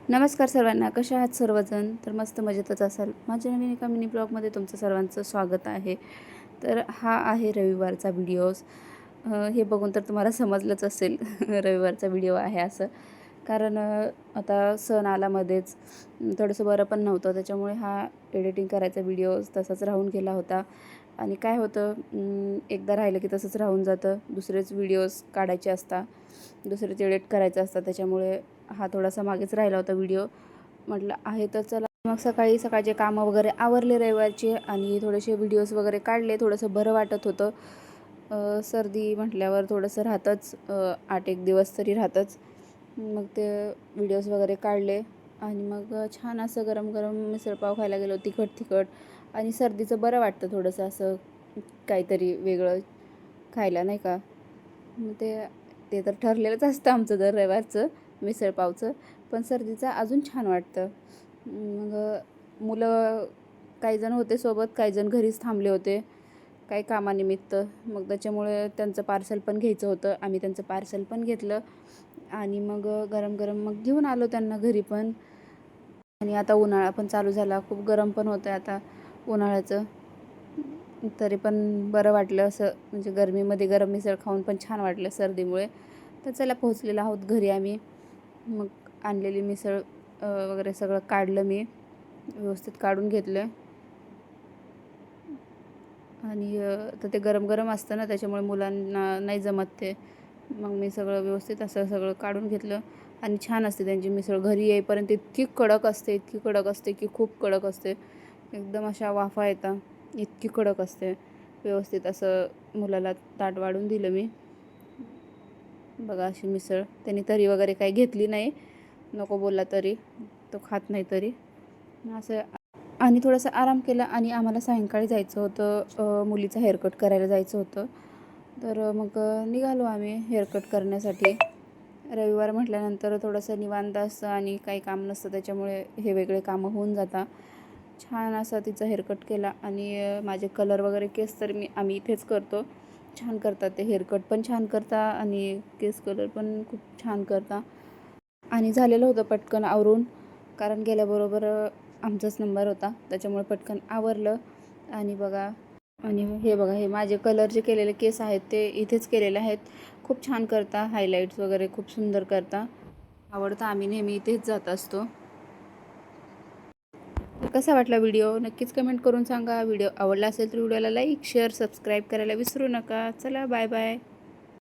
नमस्कार सर्वांना, कशा आहात सर्वजण? तर मस्त मजेतच असाल. माझ्या नवीन एका मिनी ब्लॉगमध्ये तुमचं सर्वांचं स्वागत आहे. तर हा आहे रविवारचा व्हिडिओज. हे बघून तर तुम्हाला समजलंच असेल रविवारचा व्हिडिओ आहे असं. कारण आता सण आला मध्येच, थोडंसं बरं पण नव्हतं, त्याच्यामुळे हा एडिटिंग करायचा व्हिडिओज तसाच राहून गेला होता. आणि काय होतं, एकदा राहिलं की तसंच राहून जातं. दुसरेच व्हिडिओज काढायचे असतात, दुसरेच एडिट करायचं असतं, त्याच्यामुळे हा थोडासा मागेच राहिला होता व्हिडिओ. म्हटलं आहे तर चला. मग सकाळचे कामं वगैरे आवरले रविवारचे आणि थोडेसे व्हिडिओज वगैरे काढले. थोडंसं बरं वाटत होतं. सर्दी म्हटल्यावर थोडंसं राहतंच, 8-1 दिवस तरी राहतंच. मग ते व्हिडिओज वगैरे काढले आणि मग छान असं गरम गरम मिसळपाव खायला गेलो, तिखट तिखट. आणि सर्दीचं बरं वाटतं थोडंसं असं काहीतरी वेगळं खायला, नाही का? मग ते ते तर ठरलेलंच असतं आमचं दर रविवारचं मिसळपावचं. पण सर्दीचं अजून छान वाटतं. मग मुलं काहीजण होते सोबत, काहीजण घरीच थांबले होते काही कामानिमित्त. मग त्याच्यामुळे त्यांचं पार्सल पण घ्यायचं होतं. आम्ही त्यांचं पार्सल पण घेतलं आणि मग गरम गरम मग घेऊन आलो त्यांना घरी पण. आणि आता उन्हाळा पण चालू झाला, खूप गरम पण होतं आता उन्हाळ्याचं. तरी पण बरं वाटलं असं, म्हणजे गरमीमध्ये गरम मिसळ खाऊन पण छान वाटलं सर्दीमुळे. तर चला, पोहोचलेलो आहोत घरी आम्ही. मग आणलेली मिसळ वगैरे सगळं काढलं, मी व्यवस्थित काढून घेतलं. आणि तर ते गरम गरम असतं ना, त्याच्यामुळे मुलांना नाही जमत ते. मग मी सगळं व्यवस्थित असं सगळं काढून घेतलं. आणि छान असते त्यांची मिसळ. घरी येईपर्यंत इतकी कडक असते, इतकी कडक असते की खूप कडक असते. एकदम अशा वाफा येतात, इतकी कडक असते. व्यवस्थित असं मुलाला ताट वाढून दिलं मी. बघा अशी मिसळ. त्यांनी तरी वगैरे काही घेतली नाही, नको बोलला तरी, तो खात नाही तरी असं. आणि थोडासा आराम केला आणि आम्हाला सायंकाळी जायचं होतं, मुलीचं हेअरकट करायला जायचं होतं. तर मग निघालो आम्ही हेअरकट करण्यासाठी. रविवार म्हटल्यानंतर थोडंसं निवांत असतं आणि काही काम नसतं, त्याच्यामुळे हे वेगळे कामं होऊन जातात. छान असा तिचा हेअरकट केला आणि माझे कलर वगैरे केस तर आम्ही इथेच करतो. छान करतात ते, हेअरकट पण छान करता आणि केस कलर पण खूप छान करता. आणि झालेलं होतं पटकन आवरून, कारण गेल्याबरोबर आमचाच नंबर होता, त्याच्यामुळे पटकन आवरलं. आणि बघा, आणि हे बघा, हे माझे कलर जे केलेले केस आहेत ते इथेच केलेले आहेत. खूप छान करता, हायलाईट्स वगैरे खूप सुंदर करता. आवडतं, आम्ही नेहमी इथेच जात असतो. तर कसा वाटला व्हिडिओ नक्कीच कमेंट करून सांगा. व्हिडिओ आवडला असेल तर व्हिडिओला लाईक, शेअर, सबस्क्राईब करायला विसरू नका. चला, बाय बाय.